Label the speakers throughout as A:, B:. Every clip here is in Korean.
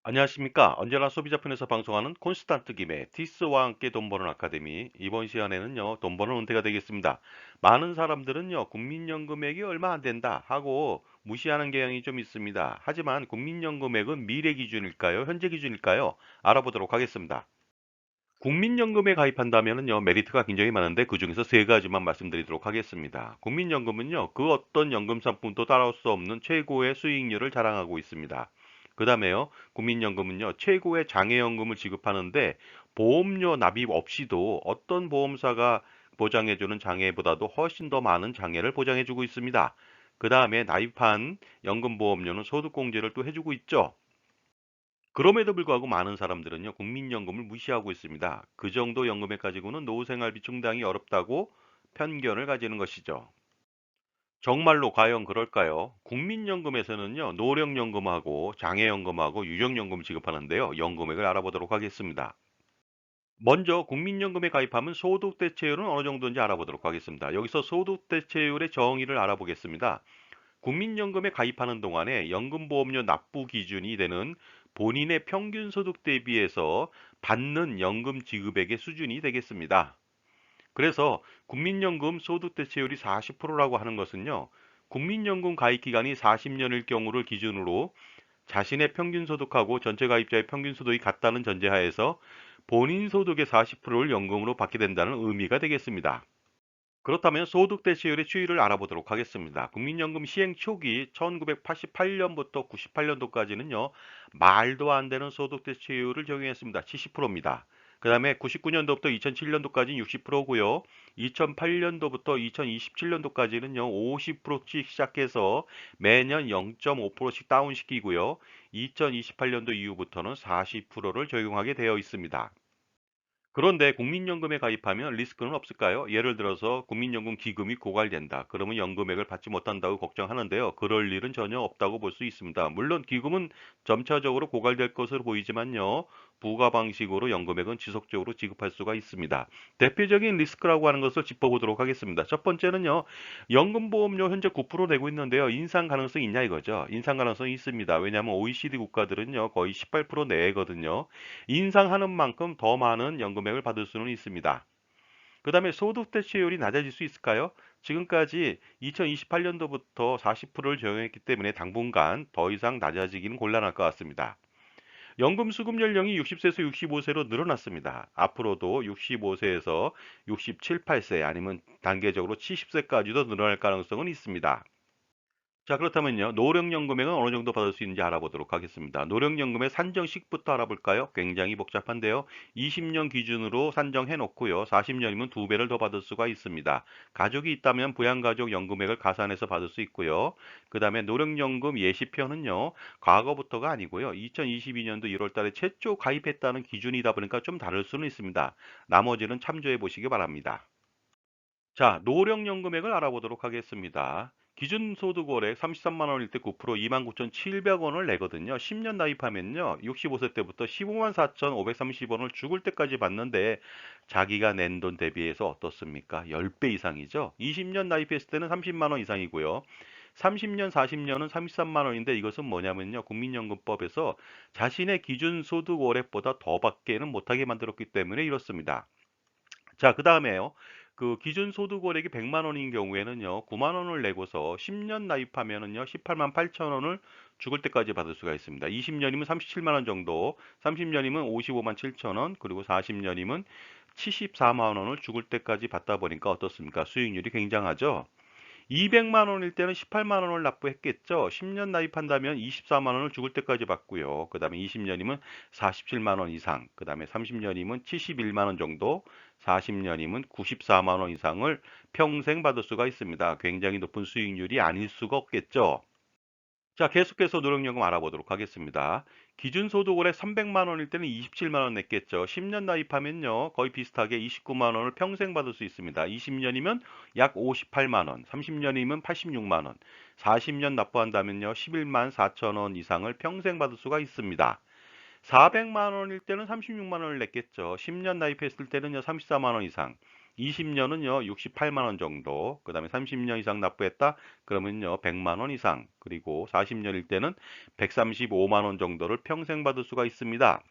A: 안녕하십니까. 언제나 소비자편에서 방송하는 콘스탄트 김의 티스와 함께 돈 버는 아카데미. 이번 시간에는요, 돈 버는 은퇴가 되겠습니다. 많은 사람들은요, 국민연금액이 얼마 안 된다 하고 무시하는 경향이 좀 있습니다. 하지만 국민연금액은 미래 기준일까요? 현재 기준일까요? 알아보도록 하겠습니다. 국민연금에 가입한다면요, 메리트가 굉장히 많은데 그중에서 세 가지만 말씀드리도록 하겠습니다. 국민연금은요, 그 어떤 연금 상품도 따라올 수 없는 최고의 수익률을 자랑하고 있습니다. 그 다음에요, 국민연금은요, 최고의 장애연금을 지급하는데 보험료 납입 없이도 어떤 보험사가 보장해주는 장애보다도 훨씬 더 많은 장애를 보장해주고 있습니다. 그 다음에 나입한 연금보험료는 소득공제를 또 해주고 있죠. 그럼에도 불구하고 많은 사람들은요, 국민연금을 무시하고 있습니다. 그 정도 연금액 가지고는 노후생활비 충당이 어렵다고 편견을 가지는 것이죠. 정말로 과연 그럴까요? 국민연금에서는요, 노령연금하고 장애연금하고 유족연금 지급하는데요, 연금액을 알아보도록 하겠습니다. 먼저 국민연금에 가입하면 소득대체율은 어느 정도인지 알아보도록 하겠습니다. 여기서 소득대체율의 정의를 알아보겠습니다. 국민연금에 가입하는 동안에 연금보험료 납부 기준이 되는 본인의 평균 소득 대비해서 받는 연금 지급액의 수준이 되겠습니다. 그래서 국민연금 소득 대체율이 40%라고 하는 것은요, 국민연금 가입 기간이 40년일 경우를 기준으로 자신의 평균 소득하고 전체 가입자의 평균 소득이 같다는 전제하에서 본인 소득의 40%를 연금으로 받게 된다는 의미가 되겠습니다. 그렇다면 소득 대체율의 추이를 알아보도록 하겠습니다. 국민연금 시행 초기 1988년부터 98년도까지는요, 말도 안 되는 소득 대체율을 적용했습니다. 70%입니다. 그 다음에 99년도부터 2007년도까지는 60%고요. 2008년도부터 2027년도까지는요, 50%씩 시작해서 매년 0.5%씩 다운시키고요. 2028년도 이후부터는 40%를 적용하게 되어 있습니다. 그런데 국민연금에 가입하면 리스크는 없을까요? 예를 들어서 국민연금 기금이 고갈된다. 그러면 연금액을 받지 못한다고 걱정하는데요. 그럴 일은 전혀 없다고 볼 수 있습니다. 물론 기금은 점차적으로 고갈될 것으로 보이지만요. 부가 방식으로 연금액은 지속적으로 지급할 수가 있습니다. 대표적인 리스크라고 하는 것을 짚어보도록 하겠습니다. 첫 번째는요. 연금보험료 현재 9% 내고 있는데요. 인상 가능성이 있냐 이거죠. 인상 가능성이 있습니다. 왜냐하면 OECD 국가들은요. 거의 18% 내거든요. 인상하는 만큼 더 많은 연금액을 받을 수는 있습니다. 그 다음에 소득 대체율이 낮아질 수 있을까요? 지금까지 2028년도부터 40%를 적용했기 때문에 당분간 더 이상 낮아지기는 곤란할 것 같습니다. 연금 수급 연령이 60세에서 65세로 늘어났습니다. 앞으로도 65세에서 67, 8세 아니면 단계적으로 70세까지도 늘어날 가능성은 있습니다. 자, 그렇다면요. 노령연금액은 어느 정도 받을 수 있는지 알아보도록 하겠습니다. 노령연금의 산정식부터 알아볼까요? 굉장히 복잡한데요. 20년 기준으로 산정해 놓고요. 40년이면 두 배를 더 받을 수가 있습니다. 가족이 있다면 부양가족 연금액을 가산해서 받을 수 있고요. 그 다음에 노령연금 예시표는요. 과거부터가 아니고요. 2022년도 1월 달에 최초 가입했다는 기준이다 보니까 좀 다를 수는 있습니다. 나머지는 참조해 보시기 바랍니다. 자, 노령연금액을 알아보도록 하겠습니다. 기준소득월액 33만 원일 때 9% 29,700원을 내거든요. 10년 나입하면요. 65세 때부터 15만 4,530원을 죽을 때까지 받는데 자기가 낸 돈 대비해서 어떻습니까? 10배 이상이죠. 20년 나입했을 때는 30만 원 이상이고요. 30년, 40년은 33만 원인데 이것은 뭐냐면요. 국민연금법에서 자신의 기준소득월액보다 더 밖에는 못하게 만들었기 때문에 이렇습니다. 자, 그다음에요. 그 기준 소득 월액이 100만 원인 경우에는요. 9만 원을 내고서 10년 나입하면은요. 18만 8천 원을 죽을 때까지 받을 수가 있습니다. 20년이면 37만 원 정도, 30년이면 55만 7천 원, 그리고 40년이면 74만 원을 죽을 때까지 받다 보니까 어떻습니까? 수익률이 굉장하죠. 200만 원일 때는 18만 원을 납부했겠죠. 10년 나입한다면 24만 원을 죽을 때까지 받고요. 그 다음에 20년이면 47만 원 이상, 그 다음에 30년이면 71만 원 정도, 40년이면 94만 원 이상을 평생 받을 수가 있습니다. 굉장히 높은 수익률이 아닐 수가 없겠죠. 자, 계속해서 노령연금 알아보도록 하겠습니다. 기준소득월에 300만 원일 때는 27만 원 냈겠죠. 10년 나입하면요. 거의 비슷하게 29만 원을 평생 받을 수 있습니다. 20년이면 약 58만 원, 30년이면 86만 원, 40년 납부한다면요. 11만 4천 원 이상을 평생 받을 수가 있습니다. 400만 원일 때는 36만 원을 냈겠죠. 10년 나입했을 때는요. 34만 원 이상. 20년은요 68만 원 정도, 그 다음에 30년 이상 납부했다 그러면요 100만 원 이상, 그리고 40년일 때는 135만 원 정도를 평생 받을 수가 있습니다.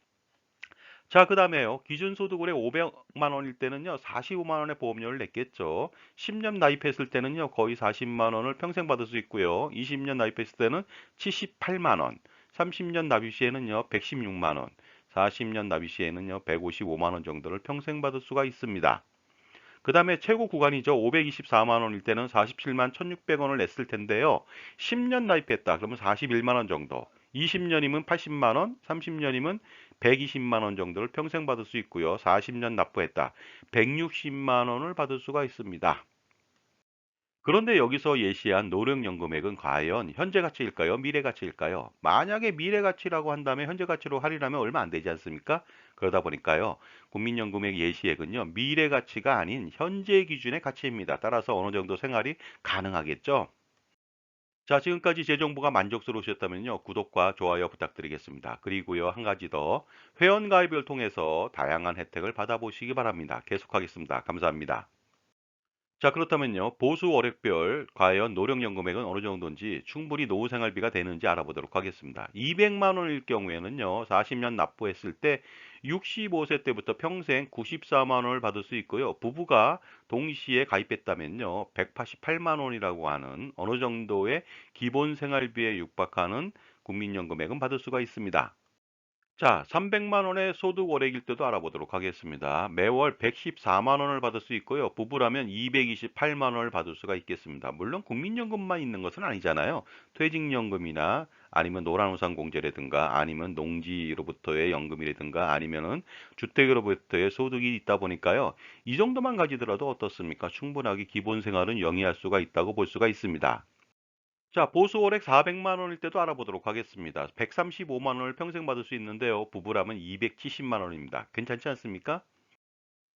A: 자, 그 다음에요. 기준소득원의 500만 원일 때는요, 45만 원의 보험료를 냈겠죠. 10년 납입했을 때는요, 거의 40만 원을 평생 받을 수 있고요. 20년 납입했을 때는 78만 원, 30년 납입 시에는요, 116만 원, 40년 납입 시에는요, 155만 원 정도를 평생 받을 수가 있습니다. 그 다음에 최고 구간이죠. 524만 원일 때는 47만 1,600원을 냈을 텐데요. 10년 나입했다. 그러면 41만 원 정도. 20년이면 80만 원, 30년이면 120만 원 정도를 평생 받을 수 있고요. 40년 납부했다. 160만 원을 받을 수가 있습니다. 그런데 여기서 예시한 노령연금액은 과연 현재 가치일까요? 미래 가치일까요? 만약에 미래 가치라고 한다면 현재 가치로 할인하면 얼마 안 되지 않습니까? 그러다 보니까요. 국민연금액 예시액은요. 미래 가치가 아닌 현재 기준의 가치입니다. 따라서 어느 정도 생활이 가능하겠죠? 자, 지금까지 제 정보가 만족스러우셨다면요. 구독과 좋아요 부탁드리겠습니다. 그리고요. 한 가지 더 회원 가입을 통해서 다양한 혜택을 받아보시기 바랍니다. 계속하겠습니다. 감사합니다. 자, 그렇다면요. 보수 월액별 과연 노령연 금액은 어느 정도인지, 충분히 노후 생활비가 되는지 알아보도록 하겠습니다. 200만 원일 경우에는요. 40년 납부했을 때 65세 때부터 평생 94만 원을 받을 수 있고요. 부부가 동시에 가입했다면요. 188만 원이라고 하는 어느 정도의 기본 생활비에 육박하는 국민연 금액은 받을 수가 있습니다. 자, 300만 원의 소득 월액일 때도 알아보도록 하겠습니다. 매월 114만 원을 받을 수 있고요. 부부라면 228만 원을 받을 수가 있겠습니다. 물론 국민연금만 있는 것은 아니잖아요. 퇴직연금이나 아니면 노란우산공제라든가 아니면 농지로부터의 연금이라든가 아니면은 주택으로부터의 소득이 있다 보니까요. 이 정도만 가지더라도 어떻습니까? 충분하게 기본 생활은 영위할 수가 있다고 볼 수가 있습니다. 자, 보수 월액 400만 원일 때도 알아보도록 하겠습니다. 135만 원을 평생 받을 수 있는데요. 부부라면 270만 원입니다. 괜찮지 않습니까?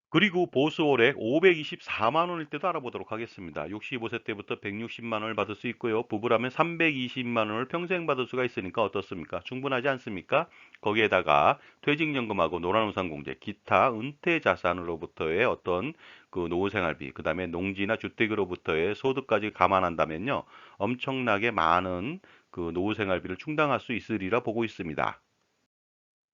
A: 그리고 보수월액 524만 원일 때도 알아보도록 하겠습니다. 65세 때부터 160만 원을 받을 수 있고요. 부부라면 320만 원을 평생 받을 수가 있으니까 어떻습니까? 충분하지 않습니까? 거기에다가 퇴직연금하고 노란우산공제, 기타 은퇴 자산으로부터의 어떤 그 노후생활비, 그 다음에 농지나 주택으로부터의 소득까지 감안한다면요. 엄청나게 많은 그 노후생활비를 충당할 수 있으리라 보고 있습니다.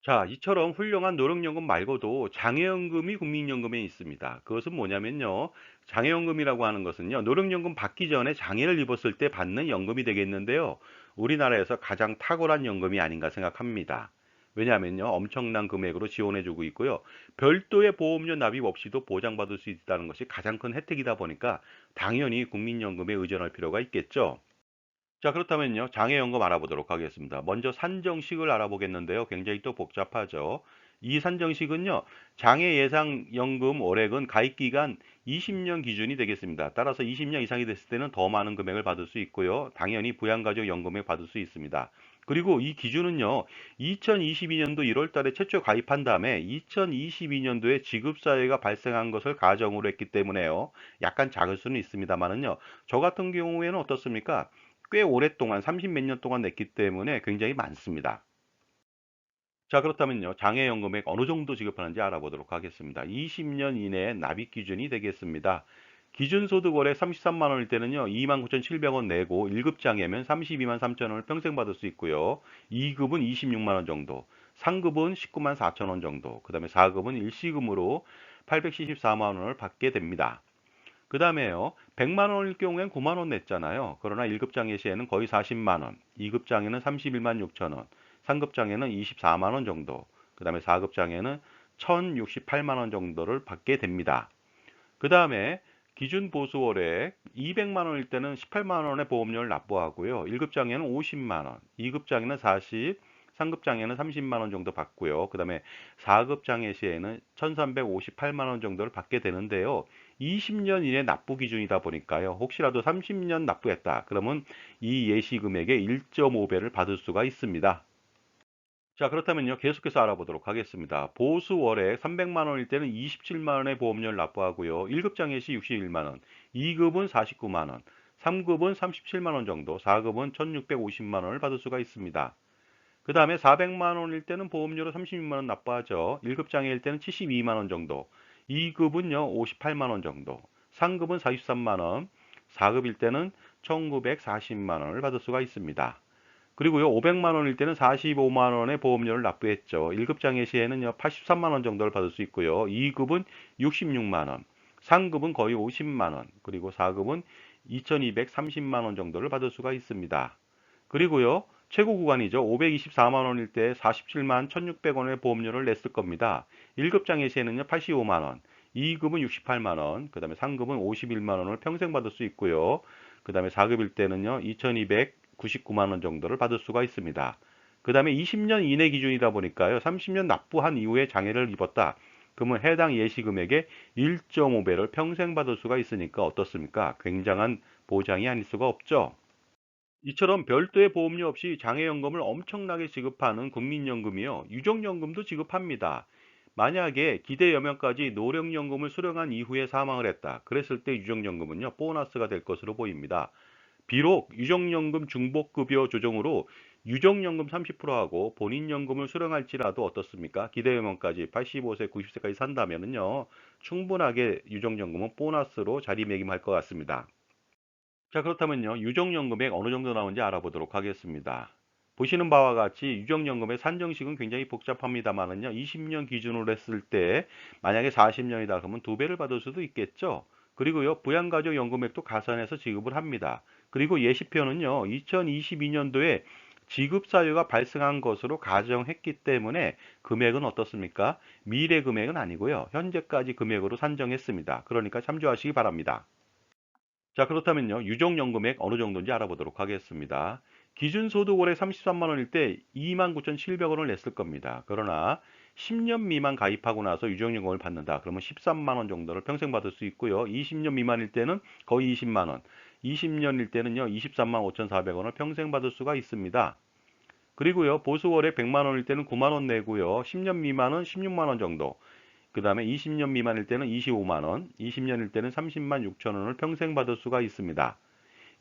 A: 자, 이처럼 훌륭한 노령연금 말고도 장애연금이 국민연금에 있습니다. 그것은 뭐냐면요. 장애연금이라고 하는 것은요. 노령연금 받기 전에 장애를 입었을 때 받는 연금이 되겠는데요. 우리나라에서 가장 탁월한 연금이 아닌가 생각합니다. 왜냐하면요. 엄청난 금액으로 지원해주고 있고요. 별도의 보험료 납입 없이도 보장받을 수 있다는 것이 가장 큰 혜택이다 보니까 당연히 국민연금에 의존할 필요가 있겠죠. 자, 그렇다면요. 장애연금 알아보도록 하겠습니다. 먼저 산정식을 알아보겠는데요. 굉장히 또 복잡하죠. 이 산정식은요. 장애 예상연금 월액은 가입 기간 20년 기준이 되겠습니다. 따라서 20년 이상이 됐을 때는 더 많은 금액을 받을 수 있고요. 당연히 부양가족연금에 받을 수 있습니다. 그리고 이 기준은요. 2022년도 1월 달에 최초 가입한 다음에 2022년도에 지급사유가 발생한 것을 가정으로 했기 때문에요. 약간 작을 수는 있습니다만은요. 저 같은 경우에는 어떻습니까? 꽤 오랫동안 30 몇 년 동안 냈기 때문에 굉장히 많습니다. 자, 그렇다면요. 장애연금액 어느 정도 지급하는지 알아보도록 하겠습니다. 20년 이내에 납입 기준이 되겠습니다. 기준소득 월에 33만 원일 때는요. 29,700원 내고 1급 장애면 32만 3천 원을 평생 받을 수 있고요. 2급은 26만 원 정도, 3급은 19만 4천 원 정도, 그 다음에 4급은 일시금으로 874만 원을 받게 됩니다. 그 다음에요. 100만 원일 경우엔 9만 원 냈잖아요. 그러나 1급 장애 시에는 거의 40만 원, 2급 장애는 31만 6천 원, 3급 장애는 24만 원 정도, 그 다음에 4급 장애는 1068만 원 정도를 받게 됩니다. 그 다음에 기준 보수월에 200만 원일 때는 18만 원의 보험료를 납부하고요. 1급 장애는 50만 원, 2급 장애는 40, 3급 장애는 30만 원 정도 받고요. 그 다음에 4급 장애 시에는 1358만 원 정도를 받게 되는데요. 20년 이내 납부 기준이다 보니까요. 혹시라도 30년 납부했다. 그러면 이 예시 금액의 1.5배를 받을 수가 있습니다. 자, 그렇다면요. 계속해서 알아보도록 하겠습니다. 보수 월에 300만 원일 때는 27만 원의 보험료를 납부하고요. 1급 장애 시 61만 원, 2급은 49만 원, 3급은 37만 원 정도, 4급은 1650만 원을 받을 수가 있습니다. 그 다음에 400만 원일 때는 보험료로 36만 원 납부하죠. 1급 장애일 때는 72만 원 정도, 2급은요 58만 원 정도, 상급은 43만 원, 4급일 때는 1940만 원을 받을 수가 있습니다. 그리고요 500만 원일 때는 45만 원의 보험료를 납부했죠. 1급 장애 시에는요 83만 원 정도를 받을 수 있고요. 2급은 66만 원, 상급은 거의 50만 원, 그리고 4급은 2230만 원 정도를 받을 수가 있습니다. 그리고요 최고 구간이죠. 524만 원일 때 47만 1600원의 보험료를 냈을 겁니다. 1급 장애 시에는요 85만 원, 2급은 68만 원, 그 다음에 3급은 51만 원을 평생 받을 수 있고요. 그 다음에 4급일 때는요 2299만 원 정도를 받을 수가 있습니다. 그 다음에 20년 이내 기준이다 보니까요 30년 납부한 이후에 장애를 입었다, 그러면 해당 예시금액의 1.5배를 평생 받을 수가 있으니까 어떻습니까? 굉장한 보장이 아닐 수가 없죠. 이처럼 별도의 보험료 없이 장애연금을 엄청나게 지급하는 국민연금이요. 유족연금도 지급합니다. 만약에 기대여명까지 노령연금을 수령한 이후에 사망을 했다, 그랬을 때 유족연금은요, 보너스가 될 것으로 보입니다. 비록 유족연금 중복급여 조정으로 유족연금 30%하고 본인연금을 수령할지라도 어떻습니까? 기대여명까지 85세, 90세까지 산다면은요, 충분하게 유족연금은 보너스로 자리매김할 것 같습니다. 자, 그렇다면요, 유족연금액 어느 정도 나오는지 알아보도록 하겠습니다. 보시는 바와 같이 유족연금의 산정식은 굉장히 복잡합니다만은요, 20년 기준으로 했을 때 만약에 40년이다 그러면 2배를 받을 수도 있겠죠. 그리고요, 부양가족 연금액도 가산해서 지급을 합니다. 그리고 예시표는요, 2022년도에 지급 사유가 발생한 것으로 가정했기 때문에 금액은 어떻습니까? 미래 금액은 아니고요, 현재까지 금액으로 산정했습니다. 그러니까 참조하시기 바랍니다. 자, 그렇다면요, 유족연금액 어느 정도인지 알아보도록 하겠습니다. 기준소득월에 33만 원일 때 29,700원을 냈을 겁니다. 그러나 10년 미만 가입하고 나서 유족연금을 받는다, 그러면 13만 원 정도를 평생 받을 수 있고요. 20년 미만일 때는 거의 20만 원, 20년일 때는요, 23만 5,400원을 평생 받을 수가 있습니다. 그리고요, 보수월에 100만 원일 때는 9만 원 내고요. 10년 미만은 16만 원 정도. 그 다음에 20년 미만일 때는 25만 원, 20년일 때는 30만 6천 원을 평생 받을 수가 있습니다.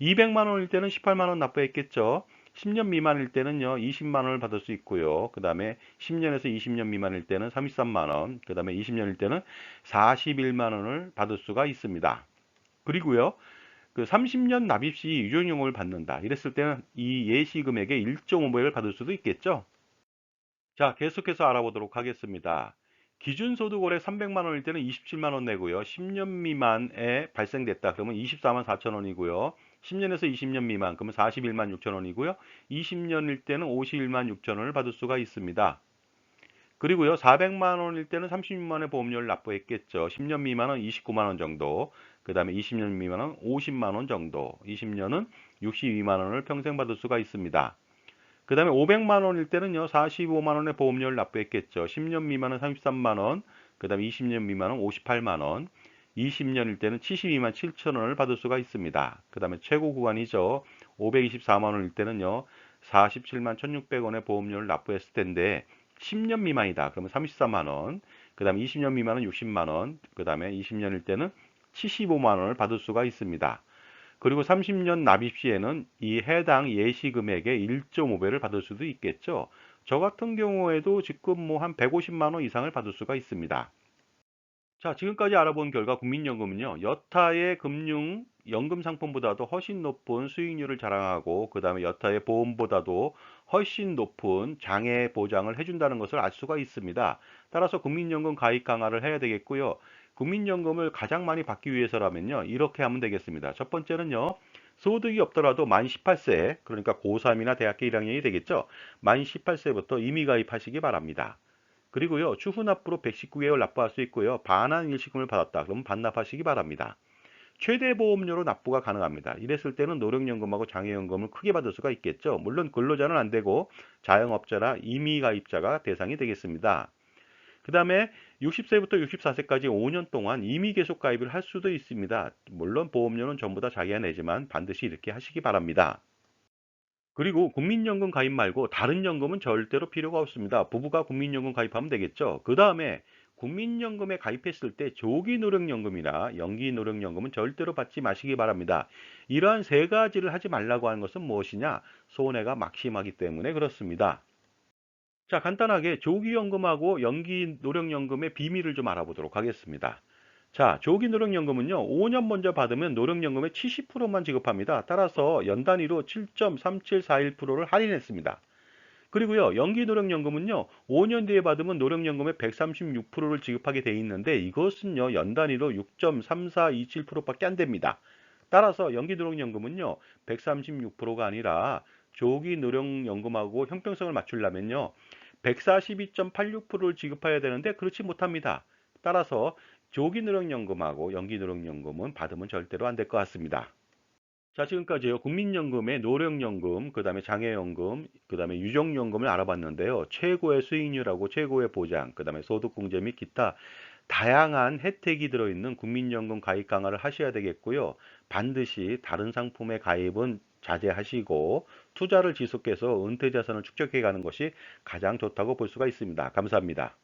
A: 200만 원일 때는 18만 원 납부했겠죠. 10년 미만일 때는요, 20만 원을 받을 수 있고요. 그 다음에 10년에서 20년 미만일 때는 33만 원, 그 다음에 20년일 때는 41만 원을 받을 수가 있습니다. 그리고요, 그 30년 납입 시 유족연금을 받는다, 이랬을 때는 이 예시 금액의 1.5배를 받을 수도 있겠죠. 자, 계속해서 알아보도록 하겠습니다. 기준소득월에 300만 원일 때는 27만 원 내고요. 10년 미만에 발생됐다 그러면 24만 4천 원이고요. 10년에서 20년 미만 그러면 41만 6천 원이고요. 20년일 때는 51만 6천 원을 받을 수가 있습니다. 그리고요, 400만 원일 때는 36만 원의 보험료를 납부했겠죠. 10년 미만은 29만 원 정도, 그 다음에 20년 미만은 50만 원 정도, 20년은 62만 원을 평생 받을 수가 있습니다. 그 다음에 500만 원일 때는요, 45만 원의 보험료를 납부했겠죠. 10년 미만은 33만 원, 그 다음에 20년 미만은 58만 원, 20년일 때는 72만 7천 원을 받을 수가 있습니다. 그 다음에 최고 구간이죠. 524만 원일 때는요, 47만 1,600원의 보험료를 납부했을 텐데, 10년 미만이다, 그러면 34만 원, 그 다음에 20년 미만은 60만 원, 그 다음에 20년일 때는 75만 원을 받을 수가 있습니다. 그리고 30년 납입 시에는 이 해당 예시금액의 1.5배를 받을 수도 있겠죠. 저 같은 경우에도 지금 뭐 한 150만 원 이상을 받을 수가 있습니다. 자, 지금까지 알아본 결과 국민연금은요, 여타의 금융 연금 상품보다도 훨씬 높은 수익률을 자랑하고, 그 다음에 여타의 보험보다도 훨씬 높은 장애 보장을 해준다는 것을 알 수가 있습니다. 따라서 국민연금 가입 강화를 해야 되겠고요. 국민연금을 가장 많이 받기 위해서라면요, 이렇게 하면 되겠습니다. 첫 번째는요, 소득이 없더라도 만 18세, 그러니까 고3이나 대학교 1학년이 되겠죠. 만 18세부터 임의 가입하시기 바랍니다. 그리고요, 추후 납부로 119개월 납부할 수 있고요. 반환 일시금을 받았다, 그러면 반납하시기 바랍니다. 최대 보험료로 납부가 가능합니다. 이랬을 때는 노령연금하고 장애연금을 크게 받을 수가 있겠죠. 물론 근로자는 안 되고 자영업자나 임의가입자가 대상이 되겠습니다. 그 다음에 60세부터 64세까지 5년 동안 임의 계속 가입을 할 수도 있습니다. 물론 보험료는 전부 다 자기가 내지만 반드시 이렇게 하시기 바랍니다. 그리고 국민연금 가입 말고 다른 연금은 절대로 필요가 없습니다. 부부가 국민연금 가입하면 되겠죠. 그 다음에 국민연금에 가입했을 때 조기노령연금이나 연기노령연금은 절대로 받지 마시기 바랍니다. 이러한 세 가지를 하지 말라고 하는 것은 무엇이냐? 손해가 막심하기 때문에 그렇습니다. 자, 간단하게 조기연금하고 연기노령연금의 비밀을 좀 알아보도록 하겠습니다. 자, 조기노령연금은요, 5년 먼저 받으면 노령연금의 70%만 지급합니다. 따라서 연 단위로 7.3741%를 할인했습니다. 그리고요, 연기노령연금은요, 5년 뒤에 받으면 노령연금의 136%를 지급하게 돼 있는데 이것은요, 연 단위로 6.3427%밖에 안 됩니다. 따라서 연기노령연금은요, 136%가 아니라 조기노령연금하고 형평성을 맞추려면요, 142.86%를 지급해야 되는데 그렇지 못합니다. 따라서 조기노령연금하고 연기노령연금은 받으면 절대로 안 될 것 같습니다. 자, 지금까지요. 국민연금의 노령연금, 그다음에 장애연금, 그다음에 유족연금을 알아봤는데요. 최고의 수익률하고 최고의 보장, 그다음에 소득공제 및 기타 다양한 혜택이 들어있는 국민연금 가입 강화를 하셔야 되겠고요. 반드시 다른 상품의 가입은 자제하시고 투자를 지속해서 은퇴 자산을 축적해 가는 것이 가장 좋다고 볼 수가 있습니다. 감사합니다.